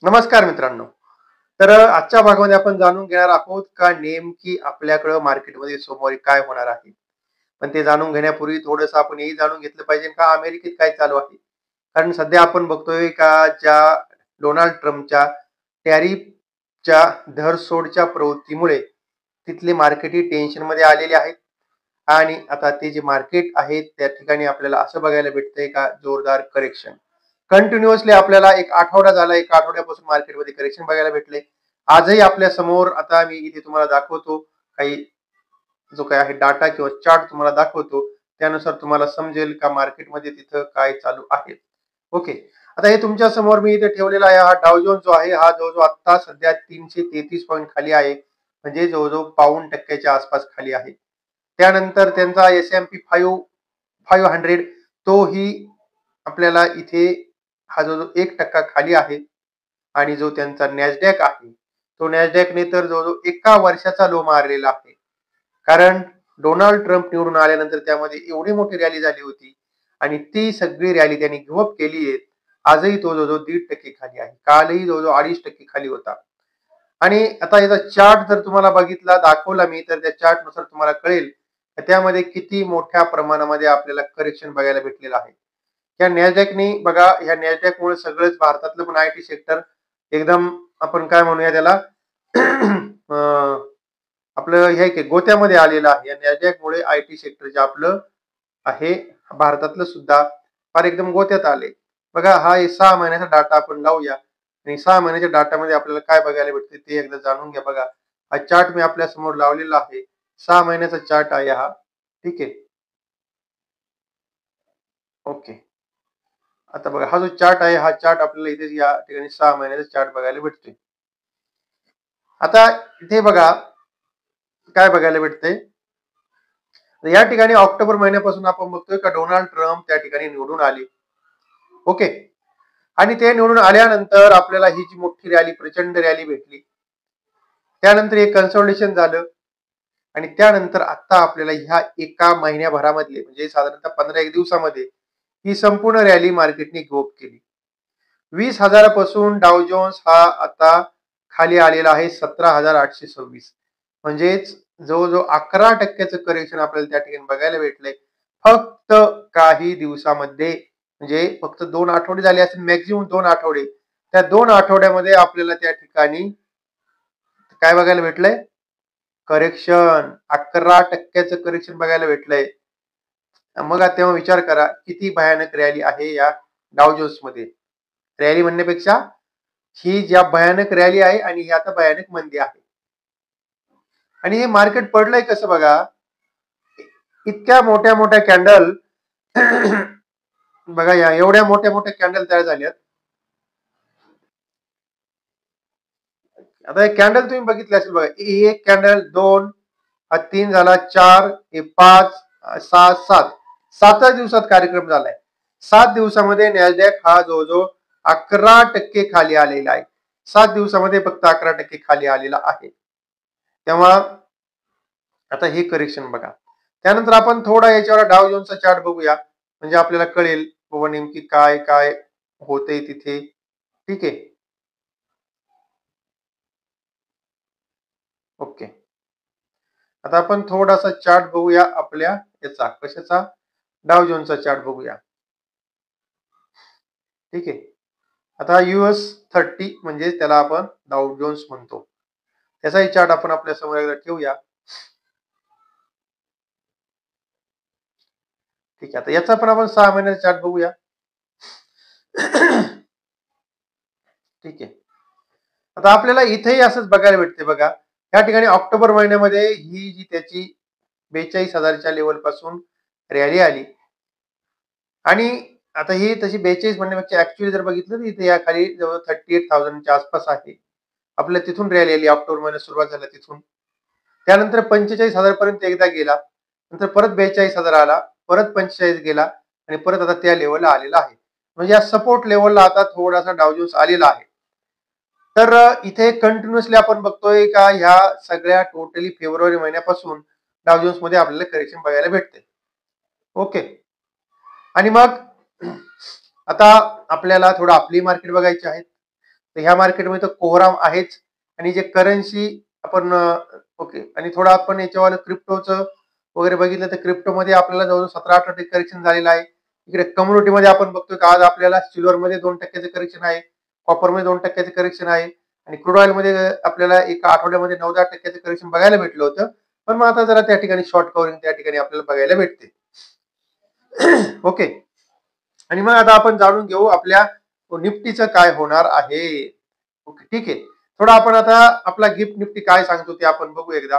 नमस्कार मित्रांनो. आजच्या भागामध्ये आपण जाणून घेणार आहोत का नेमकी आपल्याकडं मार्केटमध्ये सोमवारी काय होणार आहे. पण ते जाणून घेण्यापूर्वी थोडंसं आपण हेही जाणून घेतलं पाहिजे का अमेरिकेत काय चालू आहे. कारण सध्या आपण बघतोय का ज्या डोनाल्ड ट्रम्पच्या टॅरिफच्या धरसोडच्या प्रवृत्तीमुळे तिथले मार्केटही टेन्शनमध्ये आलेले आहेत. आणि आता ते जे मार्केट आहे त्या ठिकाणी आपल्याला असं बघायला भेटतंय का जोरदार करेक्शन कंटिन्युअसली आपल्याला एक आठवडा झाला, एक आठवड्यापासून मार्केटमध्ये करेक्शन बघायला भेटले. आजही आपल्या समोर आता मी इथे तुम्हाला दाखवतो काही जो काय आहे डाटा किंवा चार्ट तुम्हाला दाखवतो. त्यानुसार तुम्हाला समजेल का मार्केटमध्ये तिथं काय चालू आहे. ओके. आता हे तुमच्या समोर मी इथे ठेवलेला आहे. हा डाव जोन्स जो आहे हा जवळजवळ आता सध्या 333 पॉईंट खाली आहे. म्हणजे जवळजवळ 5% आसपास खाली आहे. त्यानंतर त्यांचा S&P 500 तोही आपल्याला इथे हा जो 1% खाली आहे. आणि जो त्यांचा नॅसडॅक आहे तो नॅसडॅकने तर जवळजवळ एका वर्षाचा लो मारलेला आहे. कारण डोनाल्ड ट्रम्प निवडून आल्यानंतर त्यामध्ये एवढी मोठी रॅली झाली होती आणि ती सगळी रॅली त्यांनी गिव्हअप केली आहे. आजही तो जवळजवळ 1.5% खाली आहे. कालही जवळजवळ 2.5% खाली होता. आणि आता याचा चार्ट जर तुम्हाला बघितला दाखवला मी तर त्या चार्ट नुसार तुम्हाला कळेल त्यामध्ये किती मोठ्या प्रमाणामध्ये आपल्याला करेक्शन बघायला भेटलेलं आहे. या नॅसडॅकनी बघा या नॅसडॅकमुळे सगळंच भारतातलं पण आयटी सेक्टर एकदम आपण काय म्हणूया त्याला आपलं हे की गोत्यामध्ये आलेलं आहे. या नॅसडॅकमुळे आयटी सेक्टर जे आपलं आहे भारतातलं सुद्धा फार एकदम गोत्यात आले. बघा हा 6 महिन्याचा डाटा आपण लावूया आणि 6 महिन्याच्या डाटामध्ये आपल्याला काय बघायला भेटते ते एकदा जाणून घ्या. बघा हा चार्ट मी आपल्या समोर लावलेला आहे. 6 महिन्याचा चार्ट आहे हा. ठीक आहे. ओके. आता बघा हा जो चार्ट आहे हा चार्ट आपल्याला इथे या ठिकाणी 6 महिन्याचा चार्ट बघायला भेटतोय. आता इथे बघा काय बघायला भेटतंय. या ठिकाणी ऑक्टोबर महिन्यापासून आपण बघतोय का डोनाल्ड ट्रम्प त्या ठिकाणी निवडून आले. ओके. आणि ते निवडून आल्यानंतर आपल्याला ही जी मोठी रॅली प्रचंड रॅली भेटली. त्यानंतर एक कन्सोलिडेशन झालं आणि त्यानंतर आता आपल्याला ह्या एका महिन्याभरामधले म्हणजे साधारणतः 15 दिवसामध्ये ही संपूर्ण रॅली मार्केटने गिव्हअप केली. 20,000 पासून डाव जोन्स हा आता खाली आलेला आहे 17,826. म्हणजेच जवळजवळ 11% करेक्शन आपल्याला त्या ठिकाणी बघायला भेटलंय. फक्त काही दिवसामध्ये म्हणजे फक्त 2 आठवडे झाले असेल मॅक्झिमम 2 आठवडे. त्या 2 आठवड्यामध्ये आपल्याला त्या ठिकाणी काय बघायला भेटलंय? करेक्शन 11% करेक्शन बघायला भेटलंय. मग आता तेव्हा विचार करा किती भयानक रॅली आहे या डाव जोन्स मध्ये. रॅली म्हणण्यापेक्षा ही ज्या भयानक रॅली आहे आणि ही आता भयानक मंदी आहे. आणि हे मार्केट पडलंय कसं बघा. इतक्या मोठ्या मोठ्या कॅन्डल बघा या एवढ्या मोठ्या मोठ्या कॅन्डल तयार झाल्यात. आता हे कॅन्डल तुम्ही बघितले असेल बघा. एक कॅन्डल 2 हा 3 झाला 4 हे 5 6 7 7 दिवसात कार्यक्रम झालाय. 7 दिवसामध्ये नॅसडॅक हा जवळजवळ 11% खाली आलेला आहे. 7 दिवसामध्ये फक्त 11% खाली आलेला आहे. तेव्हा आता हे करेक्शन बघा. त्यानंतर आपण थोडा याच्यावर डाव जोन्सचा चार्ट बघूया म्हणजे आपल्याला कळेल बाबा नेमकी काय काय होतंय तिथे. ठीक आहे. ओके. आता आपण थोडासा चार्ट बघूया आपल्या याचा कशाचा डाव जोन्सचा चार्ट बघूया. ठीक आहे. आता US30 म्हणजे त्याला आपण डाव जोन्स म्हणतो. त्याचाही चार्ट आपण आपल्या समोर एकदा ठेवूया. ठीक आहे. आता याचा पण आपण 6 महिन्याचा चार्ट बघूया. ठीक आहे. आता आपल्याला इथेही असंच बघायला भेटते बघा. या ठिकाणी ऑक्टोबर महिन्यामध्ये ही जी त्याची 42,000च्या लेवल पासून रॅली आली आणि आता ही तशी 42 म्हणण्यापेक्षा ऍक्च्युअली जर बघितलं तर इथे या खाली जवळ 38,000च्या आसपास आहे. आपल्याला तिथून रॅली आली ऑक्टोबर महिन्यात सुरुवात झाली तिथून. त्यानंतर 45,000 पर्यंत एकदा गेला. नंतर परत 42,000 आला. परत 45 गेला आणि परत आता त्या लेवलला आलेला आहे. म्हणजे या सपोर्ट लेवलला आता थोडासा डाव जोन्स आलेला आहे. तर इथे कंटिन्युअसली आपण बघतोय का ह्या सगळ्या टोटली फेब्रुवारी महिन्यापासून डाव जोन्स मध्ये आपल्याला करेक्शन बघायला भेटते. ओके. आणि मग आता आपल्याला थोडं आपली मार्केट बघायची आहे. तर ह्या मार्केटमध्ये तर कोहराम आहेच. आणि जे करन्सी आपण ओके, आणि थोडं आपण याच्यावर क्रिप्टोचं वगैरे बघितलं तर क्रिप्टोमध्ये आपल्याला जवळजवळ 17-18% करेक्शन झालेलं आहे. इकडे कम्युनिटीमध्ये आपण बघतोय की आज आपल्याला सिल्वरमध्ये 2% करेक्शन आहे, कॉपरमध्ये 2% करेक्शन आहे, आणि क्रूड ऑइलमध्ये आपल्याला एका आठवड्यामध्ये 9-10% करेक्शन बघायला भेटलं होतं. पण मग आता जरा त्या ठिकाणी शॉर्ट कव्हरिंग त्या ठिकाणी आपल्याला बघायला भेटते. ओके, आणि मग आता आपण जाणून घेऊ आपल्या निफ्टीचं काय होणार आहे. ओके, ठीक आहे. थोडा आपण आता आपला गिफ्ट निफ्टी काय सांगतो ते आपण बघू एकदा.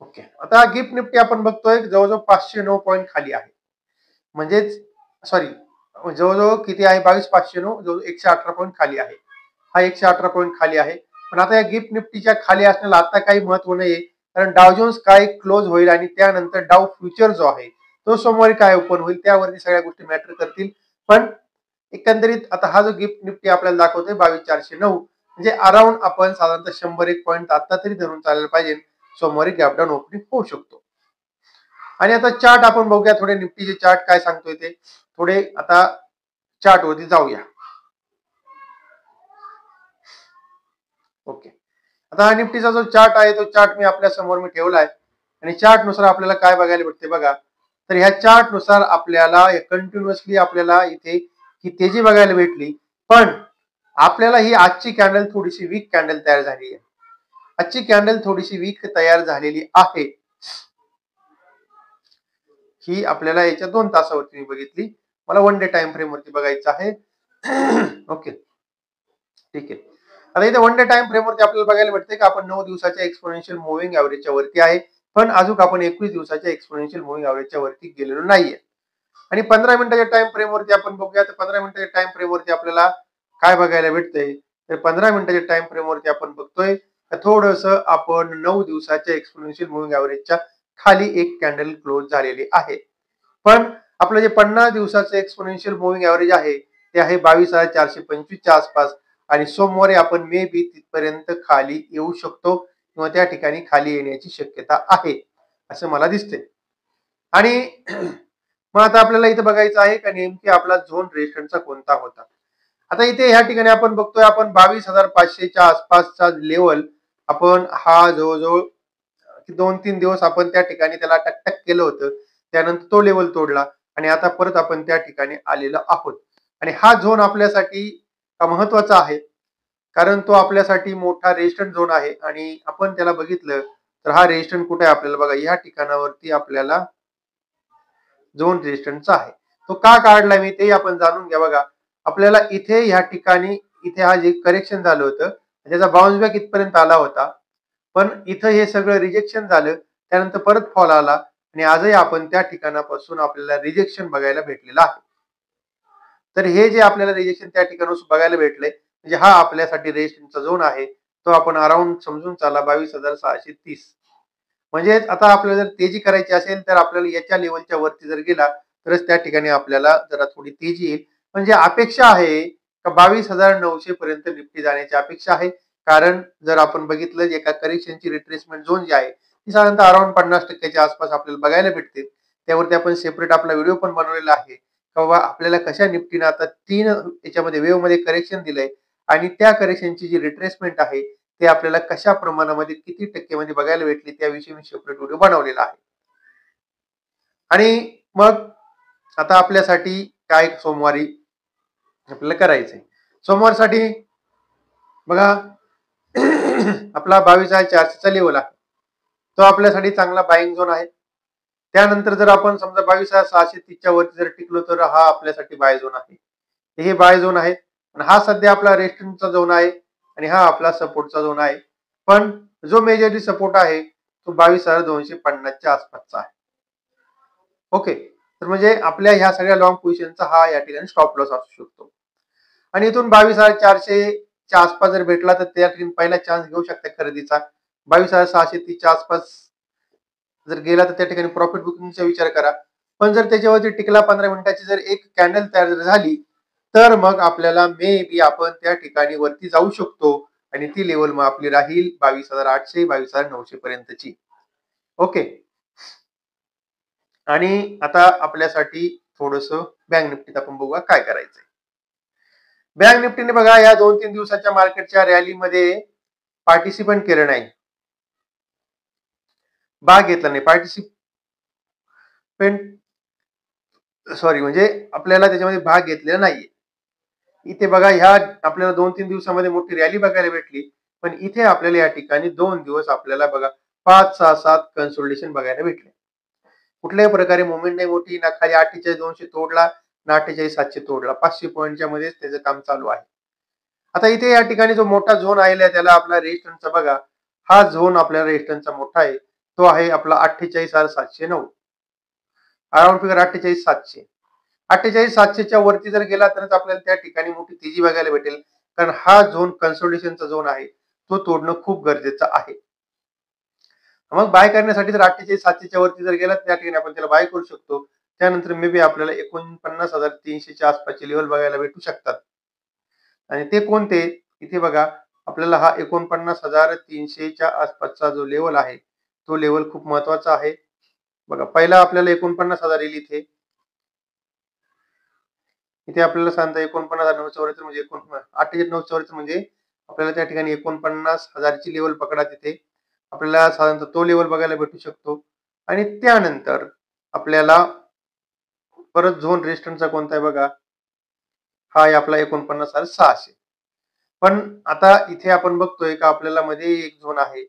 ओके, आता गिफ्ट निफ्टी आपण बघतोय जवळजवळ 509 पॉईंट खाली आहे. म्हणजेच सॉरी, जवळजवळ किती आहे, 22,509, जवळ 118 पॉईंट खाली आहे. हा 118 पॉईंट खाली आहे. पण आता या गिफ्ट निफ्टीच्या खाली असण्याला आता काही महत्व नाहीये, कारण डाव जोन्स काय क्लोज होईल आणि त्यानंतर डाव फ्युचर जो आहे तो सोमवारी काय ओपन होईल त्यावरती सगळ्या गोष्टी मॅटर करतील. पण एकंदरीत आता हा जो गिफ्ट निफ्टी आपल्याला दाखवतोय 22,409, म्हणजे अराउंड आपण साधारणतः 101 पॉईंट आता तरी धरून चालायला पाहिजे. सोमवारी गॅप डाऊन ओपनिंग होऊ शकतो. आणि आता चार्ट आपण बघूया, थोडे निफ्टीचे चार्ट काय सांगतोय ते. थोडे आता चार्ट वरती जाऊया. ओके, आता हा निफ्टीचा जो चार्ट आहे तो चार्ट मी आपल्या समोर मी ठेवलाय, आणि चार्ट नुसार आपल्याला काय बघायला भेटते बघा. तर ह्या चार्ट नुसार आपल्याला कंटिन्युअसली आपल्याला इथे ही तेजी बघायला भेटली. पण आपल्याला ही आजची कॅन्डल थोडीशी वीक कॅन्डल तयार झाली आहे. आजची कॅन्डल थोडीशी वीक तयार झालेली आहे. ही आपल्याला याच्या 2 तासावरती मी बघितली. मला 1 डे टाइम फ्रेम वरती बघायचं आहे. ओके, ठीक आहे. आता इथे 1 डे टाइम फ्रेम वरती आपल्याला बघायला भेटते की आपण 9 दिवसाच्या एक्सपोनेन्शियल मूव्हिंग एव्हरेजच्या वरती आहे. पण अजून आपण 21 दिवसाच्या एक्सपोनेन्शियल मूव्हिंग एव्हरेजच्या वरती गेलेलो नाहीये. आणि 15 मिनिटाच्या टाइम फ्रेम वरती आपण बघूया. तर 15 मिनिटाच्या टाइम फ्रेम वरती आपल्याला काय बघायला भेटतंय, तर 15 मिनिटाच्या टाइम फ्रेम वरती आपण बघतोय थोडंसं आपण 9 दिवसाच्या एक्सपोनेन्शियल मूव्हिंग एव्हरेजच्या खाली एक कॅन्डल क्लोज झालेली आहे. पण आपलं जे 50 दिवसाचं एक्सपोनेन्शियल मूव्हिंग एव्हरेज आहे ते आहे 22,425 च्या आसपास, आणि सोमवारी आपण मे बी तिथपर्यंत खाली येऊ शकतो किंवा त्या ठिकाणी खाली येण्याची शक्यता आहे असं मला दिसते. आणि मग आता आपल्याला इथे बघायचं आहे का नेमकी आपला झोन रेजिस्टन्सचा कोणता होता. आता इथे ह्या ठिकाणी आपण बघतोय आपण 22,500च्या आसपासचा लेवल आपण हा जवळजवळ 2-3 दिवस आपण त्या ठिकाणी त्याला टकटक केलं होतं. त्यानंतर तो लेवल तोडला आणि आता परत आपण त्या ठिकाणी आलेलो आहोत. आणि हा झोन आपल्यासाठी महत्वाचा आहे, कारण तो आपल्यासाठी मोठा रेजिस्टन्स झोन आहे. आणि आपण त्याला बघितलं तर हा रेजिस्टन्स कुठे आहे आपल्याला बघा, या ठिकाणावरती आपल्याला झोन रेजिस्टन्सचा आहे. तो का काढलाय मी ते आपण जाणून घ्या. बघा, आपल्याला इथे ह्या ठिकाणी इथे हा जे करेक्शन झालं होतं त्याचा बाउन्स बॅक इथपर्यंत आला होता. पण इथं हे सगळं रिजेक्शन झालं, त्यानंतर परत फॉल आला, आणि आजही आपण त्या ठिकाणापासून आपल्याला रिजेक्शन बघायला भेटलेलं आहे. तर हे जे आपल्याला रिजेक्शन त्या ठिकाणापासून बघायला भेटलंय, म्हणजे हा आपल्यासाठी रेजिस्टन्सचा झोन आहे. तो आपण अराउंड समजून चाला 22,630. म्हणजे आता आपल्याला जर तेजी करायची असेल तर आपल्याला याच्या लेवलच्या वरती जर गेला तरच त्या ठिकाणी आपल्याला जरा थोडी तेजी येईल. म्हणजे अपेक्षा आहे का 22,900 पर्यंत निफ्टी जाण्याची अपेक्षा आहे. कारण जर आपण बघितलं एका करेक्शनची रिट्रेसमेंट झोन जी आहे ती साधारणतः अराउंड 50% आसपास आपल्याला बघायला भेटते. त्यावरती आपण सेपरेट आपला व्हिडिओ पण बनवलेला आहे. किंवा आपल्याला कशा निफ्टीनं आता 3 याच्यामध्ये वेव्ह मध्ये करेक्शन दिलंय, आणि त्या करेक्शनची जी रिट्रेसमेंट आहे ते आपल्याला कशा प्रमाणामध्ये किती टक्केमध्ये बघायला भेटली त्याविषयी मी सेपरेट व्हिडिओ बनवलेला आहे. आणि मग आता आपल्यासाठी काय सोमवारी आपल्याला करायचंय. सोमवारसाठी बघा, आपला 22,400चा लेवल आहे, तो आपल्यासाठी चांगला बाईंग झोन आहे. त्यानंतर जर आपण समजा 22,630च्या वरती जर टिकलो तर हा आपल्यासाठी बाय झोन आहे. हे बाय झोन आहे. हा सध्या आपला रेजिस्टन्सचा झोन आहे आणि हा आपला सपोर्टचा झोन आहे. पण जो मेजरली सपोर्ट आहे तो 22,250च्या आसपासचा आहे. ओके, तर म्हणजे आपल्या ह्या सगळ्या लॉंग पोझिशनचा हा या ठिकाणी स्टॉप लॉस असू शकतो. आणि इथून 22,400च्या आसपास जर भेटला तर त्या ठिकाणी पहिला चान्स घेऊ शकता खरेदीचा. 22,630च्या आसपास जर गेला तर त्या ठिकाणी प्रॉफिट बुकिंगचा विचार करा. पण जर त्याच्यावरती टिकला 15 मिनिटाची जर एक कॅन्डल तयार झाली तर मग आपल्याला मे बी आपण त्या ठिकाणी वरती जाऊ शकतो, आणि ती लेवल मग आपली राहील 22,800 22,900 पर्यंतची. ओके, आणि आता आपल्यासाठी थोडस बँक निफ्टीत आपण बघूया काय करायचंय. बँक निफ्टीने बघा या 2-3 दिवसाच्या मार्केटच्या रॅलीमध्ये पार्टिसिपेंट केलं नाही, भाग घेतला नाही. म्हणजे आपल्याला त्याच्यामध्ये भाग घेतलेला नाहीये. इथे बघा ह्या आपल्याला 2-3 दिवसामध्ये मोठी रॅली बघायला भेटली, पण इथे आपल्याला या ठिकाणी 2 दिवस आपल्याला बघा 5, 6, 7 कन्सोलिडेशन बघायला भेटले. कुठल्याही प्रकारे मुवमेंट नाही मोठी, ना खाली 48,200 तोडला ना 48,700 तोडला. 500 पॉईंटच्या मध्येच त्याचं काम चालू आहे. आता इथे या ठिकाणी जो मोठा झोन आहे त्याला आपला रेजिस्टन्सचा बघा, हा झोन आपल्याला रेजिस्टन्सचा मोठा आहे, तो आहे आपला 48,709. Around figure 48,700. 48,700च्या वरती जर गेला तरच आपल्याला त्या ठिकाणी मोठी तेजी बघायला भेटेल, कारण हा झोन कन्सोलिडेशनचा झोन आहे, तो तोडणं खूप गरजेचं आहे. मग बाय करण्यासाठी जर 48,700च्या वरती जर गेला त्या ठिकाणी आपण त्याला बाय करू शकतो. त्यानंतर मे बी आपल्याला 49,300च्या आसपासचे लेवल बघायला भेटू शकतात. आणि ते कोणते, इथे बघा आपल्याला हा 49,300च्या आसपासचा जो लेवल आहे तो लेवल खूप महत्वाचा आहे. बघा पहिला आपल्याला 49,000 येईल इथे. इथे आपल्याला सांगता 49,944 म्हणजे 48,944 म्हणजे आपल्याला त्या ठिकाणी 49,000ची लेवल पकडा. तिथे आपल्याला साधारणतः तो लेवल बघायला भेटू शकतो. आणि त्यानंतर आपल्याला परत झोन रेजिस्टन्सचा कोणता आहे बघा, हा आहे आपला 49,600. पण आता इथे आपण बघतोय का आपल्याला मध्ये एक झोन आहे.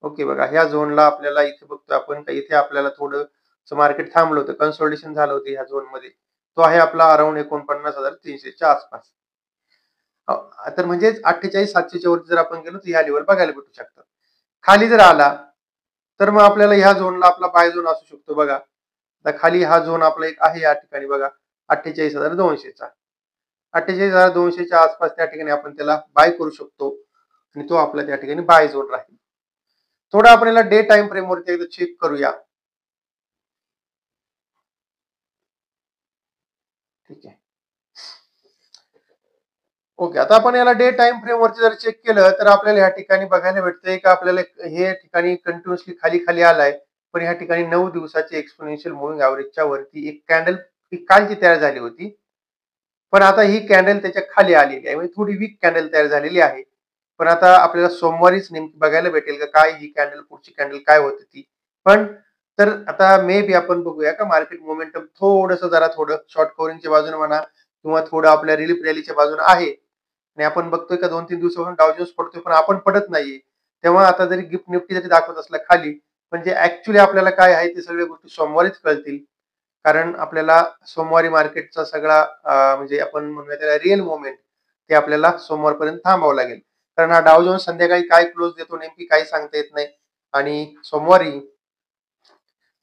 ओके बघा ह्या झोनला आपल्याला इथे बघतोय आपण का इथे आपल्याला थोडं मार्केट थांबलं होतं, कन्सोलिडेशन झालं होतं ह्या झोन मध्ये. तो आहे आपला अराउंड 49,300च्या आसपास. तर म्हणजेच 48,700च्या वरती जर आपण गेलो तर ह्या लेवल बघायला भेटू शकतात. खाली जर आला तर मग आपल्याला ह्या झोनला आपला बाय झोन असू शकतो बघा. आता खाली हा झोन आपला एक आहे या ठिकाणी बघा 48,200चा. 48,200च्या आसपास त्या ठिकाणी आपण त्याला बाय करू शकतो आणि तो आपला त्या ठिकाणी बाय झोन राहील. थोडा आपण याला डे टाइम फ्रेम वरती एकदा चेक करूया. ठीक आहे. ओके, आता आपण याला डे टाइम फ्रेम वरती जर चेक केलं तर आपल्याला या ठिकाणी बघायला भेटतंय का आपल्याला हे ठिकाणी कंटिन्युअसली खाली खाली आलाय, पण या ठिकाणी 9 दिवसाची एक्सपोनेन्शियल मूव्हिंग एव्हरेजच्या वरती एक कॅन्डल कालची तयार झाली होती. पण आता ही कॅन्डल त्याच्या खाली आलेली आहे, म्हणजे थोडी वीक कॅन्डल तयार झालेली आहे. पण आता आपल्याला सोमवारीच नेमकी बघायला भेटेल का काय ही कॅन्डल, पुढची कॅन्डल काय होती ती. पण तर आता मे बी आपण बघूया का मार्केट मोमेंटम थोडं शॉर्ट कव्हरिंगच्या बाजूने म्हणा किंवा थोडं आपल्या रिलीफ रॅलीच्या बाजूने आहे. आणि आपण बघतोय का 2-3 दिवसापासून डाव जोन्स पडतोय पण आपण पडत नाहीये. तेव्हा आता जरी गिफ्ट निफ्टी जरी दाखवत असला खाली, म्हणजे ऍक्च्युली आपल्याला काय आहे ते सगळ्या गोष्टी सोमवारीच कळतील. कारण आपल्याला सोमवारी मार्केटचा सगळा म्हणजे आपण म्हणूया त्याला रिअल मोमेंट ते आपल्याला सोमवारपर्यंत थांबावं लागेल. कारण हा डाव जोन्स संध्याकाळी काय क्लोज देतो नेमकी काही सांगता येत नाही. आणि सोमवारी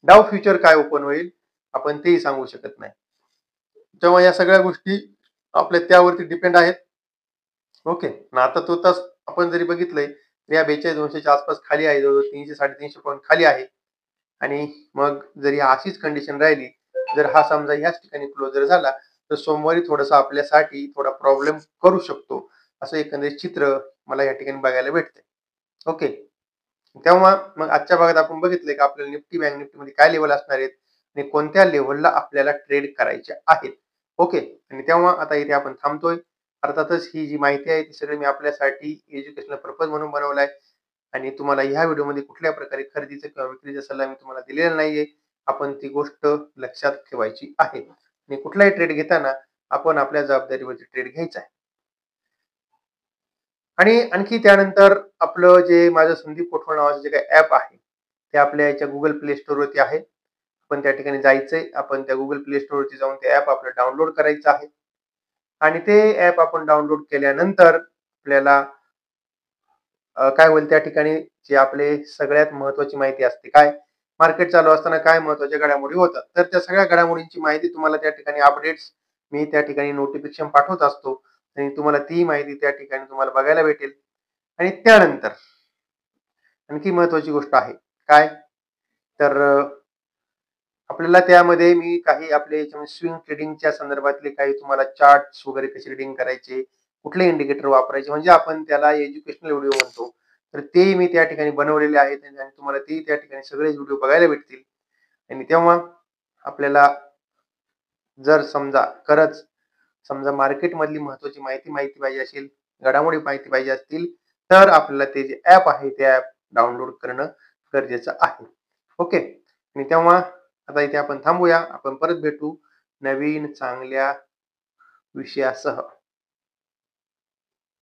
डाव फ्युचर काय ओपन होईल आपण तेही सांगू शकत नाही. तेव्हा या सगळ्या गोष्टी आपल्या त्यावरती डिपेंड आहेत. ओके ना, आता तो तास आपण जरी बघितलंय तर या 42,200च्या आसपास खाली आहे, जवळजवळ 300-350 पॉईंट खाली आहे. आणि मग जर अशीच कंडिशन राहिली, जर हा समजा याच ठिकाणी क्लोज जर झाला तर सोमवारी थोडंसं आपल्यासाठी थोडा प्रॉब्लेम करू शकतो, असं एकंदरीत चित्र मला या ठिकाणी बघायला भेटतंय. ओके, तेव्हा मग आजच्या भागात आपण बघितलंय का आपल्याला निफ्टी बँक निफ्टीमध्ये काय लेवल असणार आहेत आणि कोणत्या लेवलला आपल्याला ट्रेड करायचे आहेत. ओके, आणि तेव्हा आता इथे आपण थांबतोय. अर्थातच ही जी माहिती आहे ती सगळी मी आपल्यासाठी एज्युकेशनल पर्पज म्हणून बनवलाय आणि तुम्हाला ह्या व्हिडिओमध्ये कुठल्या प्रकारे खरेदीचा किंवा विक्रीचा सल्ला मी तुम्हाला दिलेला नाहीये. आपण ती गोष्ट लक्षात ठेवायची आहे आणि कुठलाही ट्रेड घेताना आपण आपल्या जबाबदारीवरती ट्रेड घ्यायचा आहे. आणि आणखी त्यानंतर आपलं जे माझं संदीप कोठवळ नावाचं जे काही ऍप आहे ते आपल्या याच्या गुगल प्ले स्टोर वरती आहे. आपण त्या ठिकाणी जायचंय, आपण त्या गुगल प्ले स्टोर वरती जाऊन ते ऍप आपलं डाउनलोड करायचं आहे. आणि ते ऍप आपण डाउनलोड केल्यानंतर आपल्याला काय होईल त्या ठिकाणी जे आपले सगळ्यात महत्वाची माहिती असते काय, मार्केट चालू असताना काय महत्वाच्या घडामोडी होतात, तर त्या सगळ्या घडामोडींची माहिती तुम्हाला त्या ठिकाणी अपडेट्स मी त्या ठिकाणी नोटिफिकेशन पाठवत असतो आणि तुम्हाला ती माहिती त्या ठिकाणी तुम्हाला बघायला भेटेल. आणि त्यानंतर आणखी महत्वाची गोष्ट आहे काय, तर आपल्याला त्यामध्ये मी काही आपले स्विंग ट्रेडिंगच्या संदर्भातले काही तुम्हाला चार्ट्स वगैरे कसे रिडिंग करायचे, कुठले इंडिकेटर वापरायचे, म्हणजे आपण त्याला एज्युकेशनल व्हिडिओ म्हणतो, तर ते मी त्या ठिकाणी बनवलेले आहेत आणि तुम्हाला ते त्या ठिकाणी सगळे व्हिडिओ बघायला भेटतील. आणि तेव्हा आपल्याला जर समजा मार्केटमधली महत्त्वाची माहिती माहिती पाहिजे असेल, घडामोडी माहिती पाहिजे असतील, तर आपल्याला ते जे ॲप आहे, ते ॲप डाउनलोड करणं गरजेचं आहे. ओके. आणि तेव्हा आता इथे आपण थांबूया. आपण परत भेटू नवीन चांगल्या विषयासह.